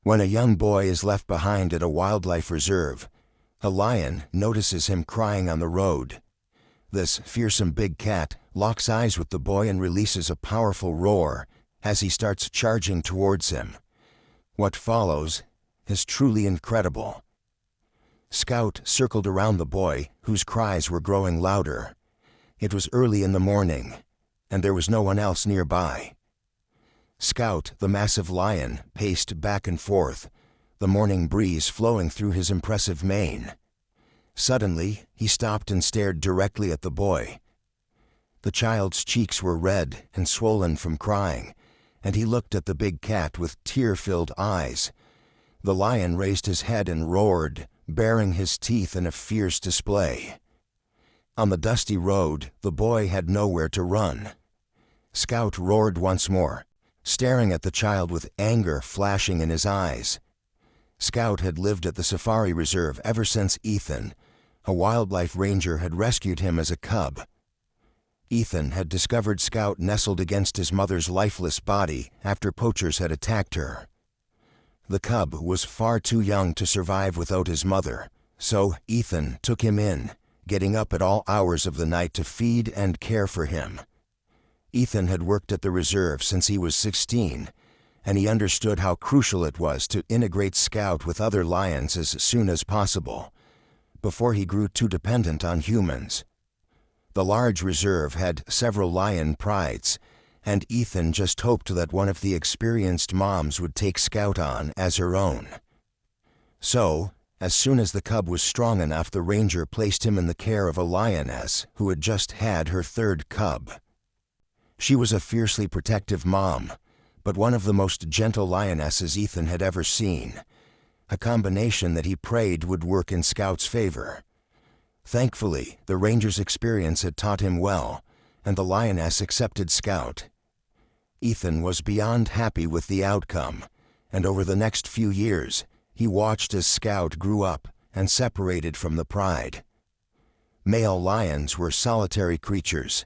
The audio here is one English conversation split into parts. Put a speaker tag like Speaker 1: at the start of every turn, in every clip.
Speaker 1: When a young boy is left behind at a wildlife reserve, a lion notices him crying on the road. This fearsome big cat locks eyes with the boy and releases a powerful roar as he starts charging towards him. What follows is truly incredible. Scout circled around the boy, whose cries were growing louder. It was early in the morning, and there was no one else nearby. Scout, the massive lion, paced back and forth, the morning breeze flowing through his impressive mane. Suddenly, he stopped and stared directly at the boy. The child's cheeks were red and swollen from crying, and he looked at the big cat with tear-filled eyes. The lion raised his head and roared, baring his teeth in a fierce display. On the dusty road, the boy had nowhere to run. Scout roared once more, staring at the child with anger flashing in his eyes. Scout had lived at the safari reserve ever since Ethan, a wildlife ranger, had rescued him as a cub. Ethan had discovered Scout nestled against his mother's lifeless body after poachers had attacked her. The cub was far too young to survive without his mother, so Ethan took him in, getting up at all hours of the night to feed and care for him. Ethan had worked at the reserve since he was 16, and he understood how crucial it was to integrate Scout with other lions as soon as possible, before he grew too dependent on humans. The large reserve had several lion prides, and Ethan just hoped that one of the experienced moms would take Scout on as her own. So, as soon as the cub was strong enough, the ranger placed him in the care of a lioness who had just had her third cub. She was a fiercely protective mom, but one of the most gentle lionesses Ethan had ever seen, a combination that he prayed would work in Scout's favor. Thankfully, the ranger's experience had taught him well, and the lioness accepted Scout. Ethan was beyond happy with the outcome, and over the next few years, he watched as Scout grew up and separated from the pride. Male lions were solitary creatures,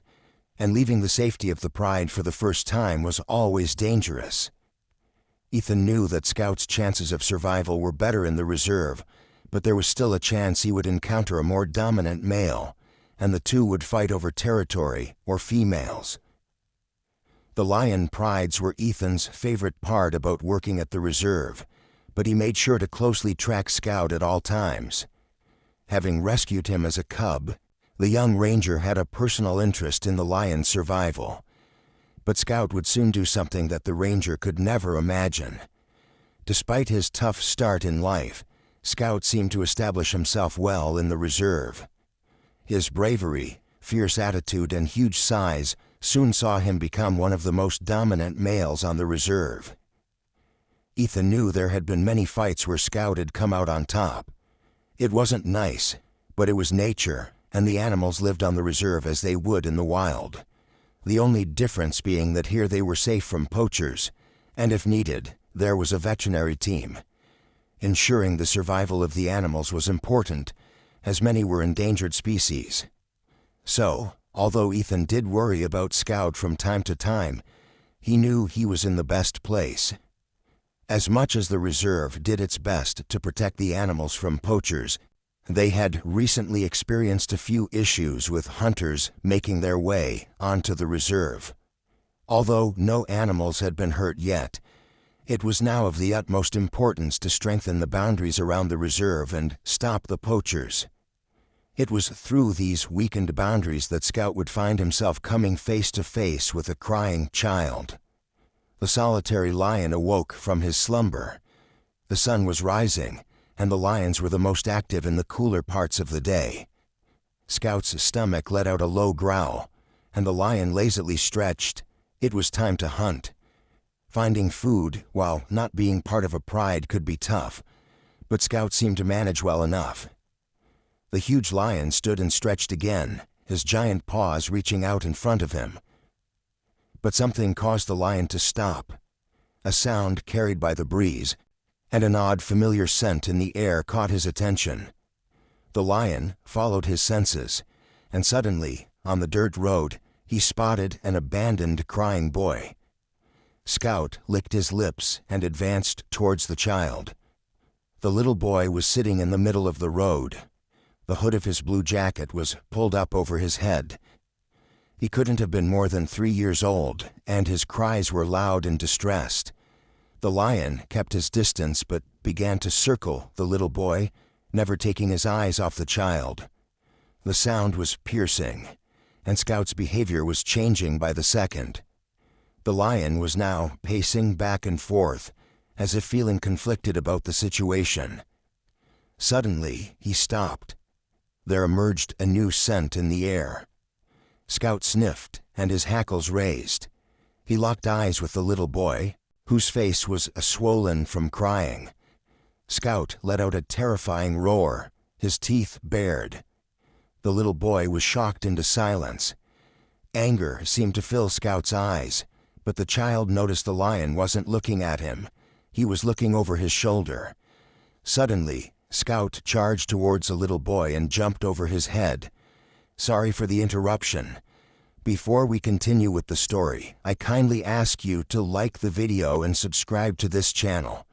Speaker 1: and leaving the safety of the pride for the first time was always dangerous. Ethan knew that Scout's chances of survival were better in the reserve, but there was still a chance he would encounter a more dominant male, and the two would fight over territory or females. The lion prides were Ethan's favorite part about working at the reserve, but he made sure to closely track Scout at all times. Having rescued him as a cub, the young ranger had a personal interest in the lion's survival. But Scout would soon do something that the ranger could never imagine. Despite his tough start in life, Scout seemed to establish himself well in the reserve. His bravery, fierce attitude, and huge size soon saw him become one of the most dominant males on the reserve. Ethan knew there had been many fights where Scout had come out on top. It wasn't nice, but it was nature, and the animals lived on the reserve as they would in the wild. The only difference being that here they were safe from poachers, and if needed, there was a veterinary team. Ensuring the survival of the animals was important, as many were endangered species. So, although Ethan did worry about Scout from time to time, he knew he was in the best place. As much as the reserve did its best to protect the animals from poachers, they had recently experienced a few issues with hunters making their way onto the reserve. Although no animals had been hurt yet, it was now of the utmost importance to strengthen the boundaries around the reserve and stop the poachers. It was through these weakened boundaries that Scout would find himself coming face to face with a crying child. The solitary lion awoke from his slumber. The sun was rising, and the lions were the most active in the cooler parts of the day. Scout's stomach let out a low growl, and the lion lazily stretched. It was time to hunt. Finding food, while not being part of a pride, could be tough, but Scout seemed to manage well enough. The huge lion stood and stretched again, his giant paws reaching out in front of him. But something caused the lion to stop. A sound carried by the breeze, and an odd familiar scent in the air caught his attention. The lion followed his senses, and suddenly, on the dirt road, he spotted an abandoned crying boy. Scout licked his lips and advanced towards the child. The little boy was sitting in the middle of the road. The hood of his blue jacket was pulled up over his head. He couldn't have been more than 3 years old, and his cries were loud and distressed. The lion kept his distance but began to circle the little boy, never taking his eyes off the child. The sound was piercing, and Scout's behavior was changing by the second. The lion was now pacing back and forth, as if feeling conflicted about the situation. Suddenly, he stopped. There emerged a new scent in the air. Scout sniffed, and his hackles raised. He locked eyes with the little boy, whose face was swollen from crying. Scout let out a terrifying roar, his teeth bared. The little boy was shocked into silence. Anger seemed to fill Scout's eyes, but the child noticed the lion wasn't looking at him. He was looking over his shoulder. Suddenly, Scout charged towards the little boy and jumped over his head. Sorry for the interruption. Before we continue with the story, I kindly ask you to like the video and subscribe to this channel.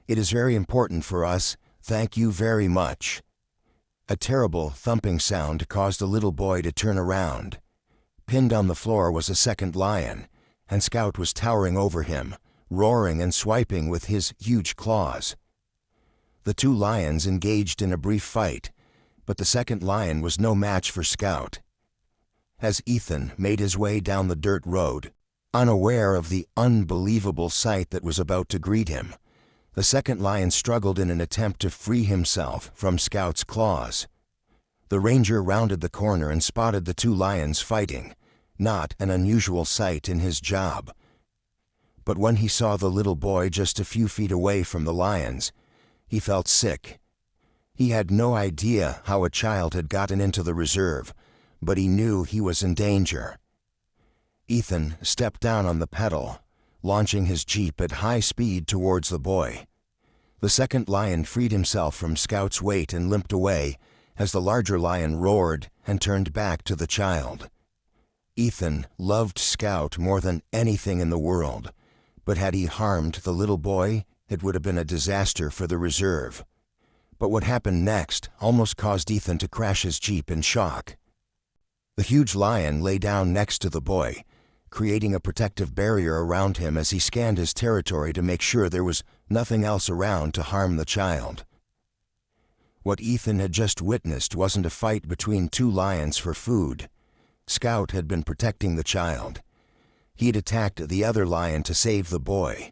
Speaker 1: It is very important for us. Thank you very much. A terrible thumping sound caused the little boy to turn around. Pinned on the floor was a second lion, and Scout was towering over him, roaring and swiping with his huge claws. The two lions engaged in a brief fight, but the second lion was no match for Scout. As Ethan made his way down the dirt road, unaware of the unbelievable sight that was about to greet him, the second lion struggled in an attempt to free himself from Scout's claws. The ranger rounded the corner and spotted the two lions fighting, not an unusual sight in his job. But when he saw the little boy just a few feet away from the lions, he felt sick. He had no idea how a child had gotten into the reserve, but he knew he was in danger. Ethan stepped down on the pedal, launching his jeep at high speed towards the boy. The second lion freed himself from Scout's weight and limped away as the larger lion roared and turned back to the child. Ethan loved Scout more than anything in the world, but had he harmed the little boy, it would have been a disaster for the reserve. But what happened next almost caused Ethan to crash his jeep in shock. The huge lion lay down next to the boy, creating a protective barrier around him as he scanned his territory to make sure there was nothing else around to harm the child. What Ethan had just witnessed wasn't a fight between two lions for food. Scout had been protecting the child. He'd attacked the other lion to save the boy.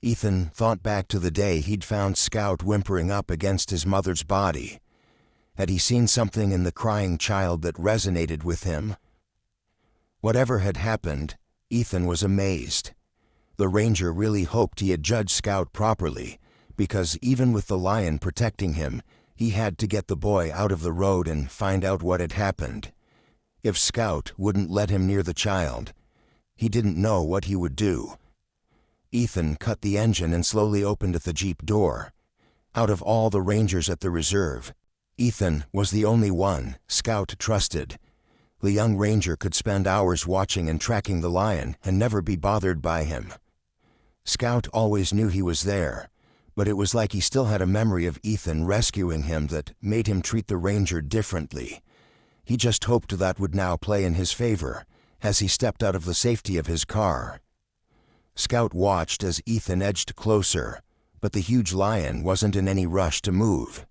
Speaker 1: Ethan thought back to the day he'd found Scout whimpering up against his mother's body. Had he seen something in the crying child that resonated with him? Whatever had happened, Ethan was amazed. The ranger really hoped he had judged Scout properly, because even with the lion protecting him, he had to get the boy out of the road and find out what had happened. If Scout wouldn't let him near the child, he didn't know what he would do. Ethan cut the engine and slowly opened the jeep door. Out of all the rangers at the reserve, Ethan was the only one Scout trusted. The young ranger could spend hours watching and tracking the lion and never be bothered by him. Scout always knew he was there, but it was like he still had a memory of Ethan rescuing him that made him treat the ranger differently. He just hoped that would now play in his favor as he stepped out of the safety of his car. Scout watched as Ethan edged closer, but the huge lion wasn't in any rush to move.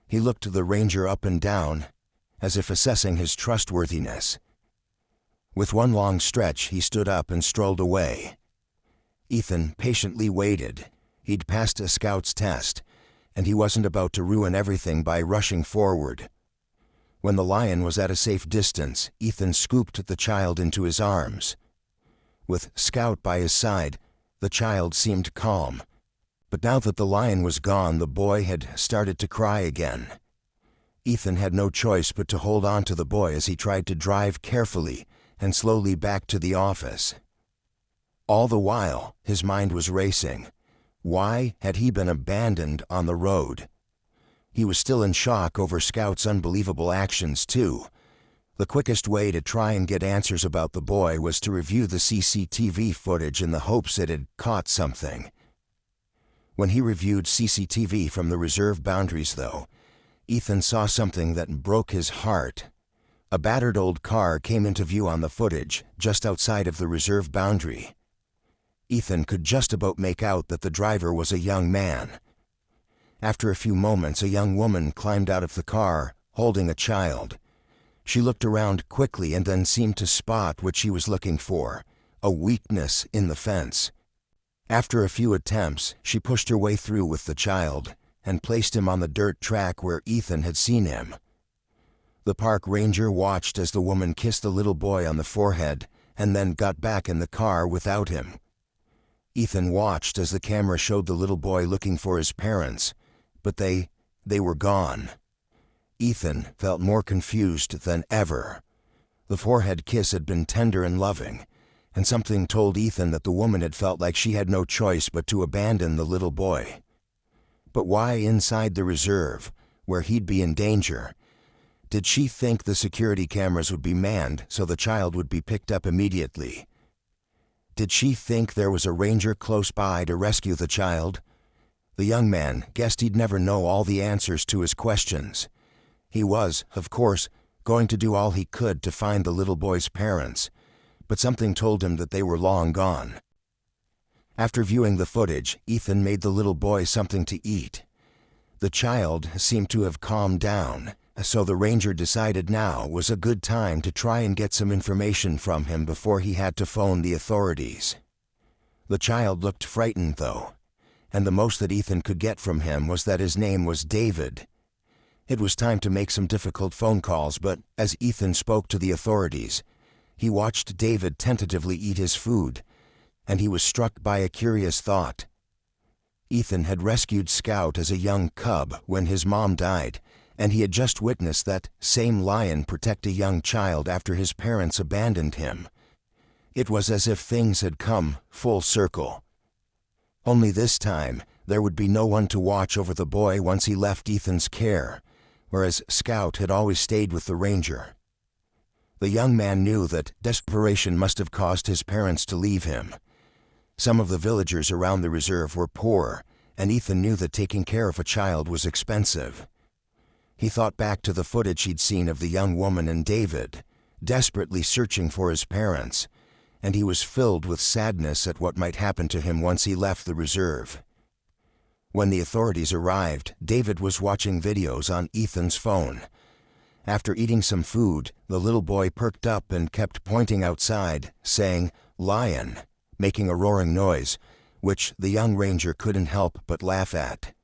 Speaker 1: He looked the ranger up and down, as if assessing his trustworthiness. With one long stretch, he stood up and strolled away. Ethan patiently waited. He'd passed a Scout's test, and he wasn't about to ruin everything by rushing forward. When the lion was at a safe distance, Ethan scooped the child into his arms. With Scout by his side, the child seemed calm. But now that the lion was gone, the boy had started to cry again. Ethan had no choice but to hold on to the boy as he tried to drive carefully and slowly back to the office. All the while, his mind was racing. Why had he been abandoned on the road? He was still in shock over Scout's unbelievable actions, too. The quickest way to try and get answers about the boy was to review the CCTV footage in the hopes it had caught something. When he reviewed CCTV from the reserve boundaries, though, Ethan saw something that broke his heart. A battered old car came into view on the footage, just outside of the reserve boundary. Ethan could just about make out that the driver was a young man. After a few moments, a young woman climbed out of the car, holding a child. She looked around quickly and then seemed to spot what she was looking for, a weakness in the fence. After a few attempts, she pushed her way through with the child and placed him on the dirt track where Ethan had seen him. The park ranger watched as the woman kissed the little boy on the forehead and then got back in the car without him. Ethan watched as the camera showed the little boy looking for his parents, but they were gone. Ethan felt more confused than ever. The forehead kiss had been tender and loving, and something told Ethan that the woman had felt like she had no choice but to abandon the little boy. But why inside the reserve, where he'd be in danger? Did she think the security cameras would be manned so the child would be picked up immediately? Did she think there was a ranger close by to rescue the child? The young man guessed he'd never know all the answers to his questions. He was, of course, going to do all he could to find the little boy's parents, but something told him that they were long gone. After viewing the footage, Ethan made the little boy something to eat. The child seemed to have calmed down, so the ranger decided now was a good time to try and get some information from him before he had to phone the authorities. The child looked frightened, though, and the most that Ethan could get from him was that his name was David. It was time to make some difficult phone calls, but as Ethan spoke to the authorities, he watched David tentatively eat his food, and he was struck by a curious thought. Ethan had rescued Scout as a young cub when his mom died, and he had just witnessed that same lion protect a young child after his parents abandoned him. It was as if things had come full circle. Only this time, there would be no one to watch over the boy once he left Ethan's care, whereas Scout had always stayed with the ranger. The young man knew that desperation must have caused his parents to leave him. Some of the villagers around the reserve were poor, and Ethan knew that taking care of a child was expensive. He thought back to the footage he'd seen of the young woman and David, desperately searching for his parents, and he was filled with sadness at what might happen to him once he left the reserve. When the authorities arrived, David was watching videos on Ethan's phone. After eating some food, the little boy perked up and kept pointing outside, saying, "Lion," making a roaring noise, which the young ranger couldn't help but laugh at.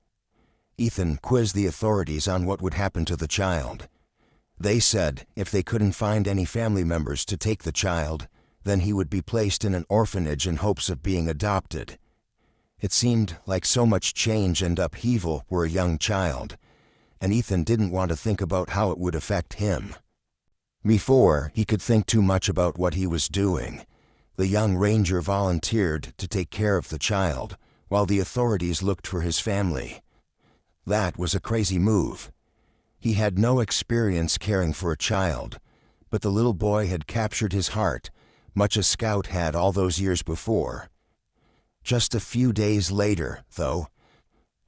Speaker 1: Ethan quizzed the authorities on what would happen to the child. They said if they couldn't find any family members to take the child, then he would be placed in an orphanage in hopes of being adopted. It seemed like so much change and upheaval for a young child, and Ethan didn't want to think about how it would affect him. Before he could think too much about what he was doing, the young ranger volunteered to take care of the child, while the authorities looked for his family. That was a crazy move. He had no experience caring for a child, but the little boy had captured his heart, much as Scout had all those years before. Just a few days later, though,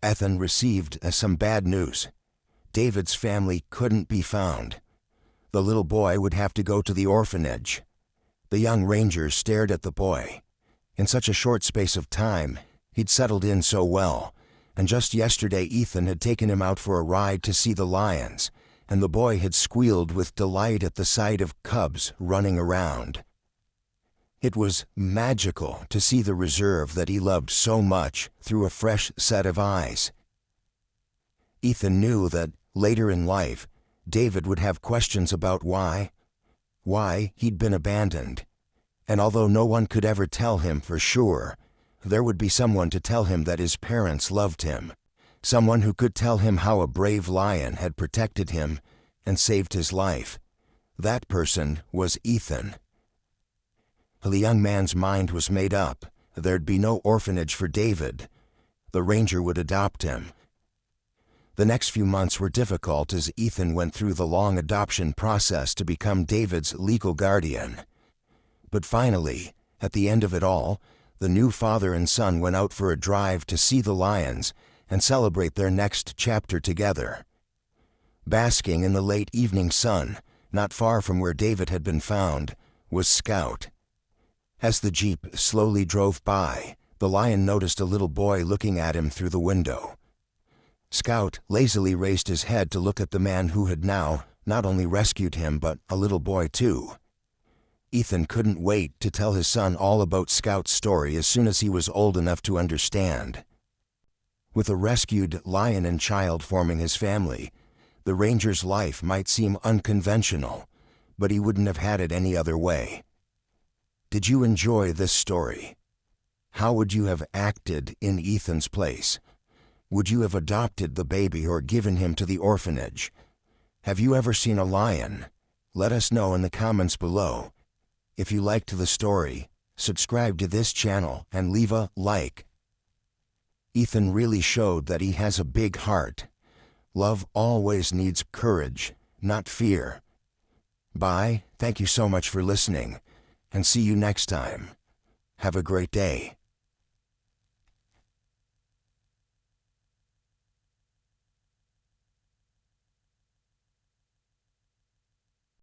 Speaker 1: Ethan received some bad news. David's family couldn't be found. The little boy would have to go to the orphanage. The young ranger stared at the boy. In such a short space of time, he'd settled in so well, and just yesterday Ethan had taken him out for a ride to see the lions, and the boy had squealed with delight at the sight of cubs running around. It was magical to see the reserve that he loved so much through a fresh set of eyes. Ethan knew that later in life, David would have questions about why he'd been abandoned. And although no one could ever tell him for sure, there would be someone to tell him that his parents loved him, someone who could tell him how a brave lion had protected him and saved his life. That person was Ethan. The young man's mind was made up. There'd be no orphanage for David. The ranger would adopt him. The next few months were difficult as Ethan went through the long adoption process to become David's legal guardian. But finally, at the end of it all, the new father and son went out for a drive to see the lions and celebrate their next chapter together. Basking in the late evening sun, not far from where David had been found, was Scout. As the jeep slowly drove by, the lion noticed a little boy looking at him through the window. Scout lazily raised his head to look at the man who had now not only rescued him but a little boy too. Ethan couldn't wait to tell his son all about Scout's story as soon as he was old enough to understand. With a rescued lion and child forming his family, the ranger's life might seem unconventional, but he wouldn't have had it any other way. Did you enjoy this story? How would you have acted in Ethan's place? Would you have adopted the baby or given him to the orphanage? Have you ever seen a lion? Let us know in the comments below. If you liked the story, subscribe to this channel and leave a like. Ethan really showed that he has a big heart. Love always needs courage, not fear. Bye, thank you so much for listening, and see you next time. Have a great day.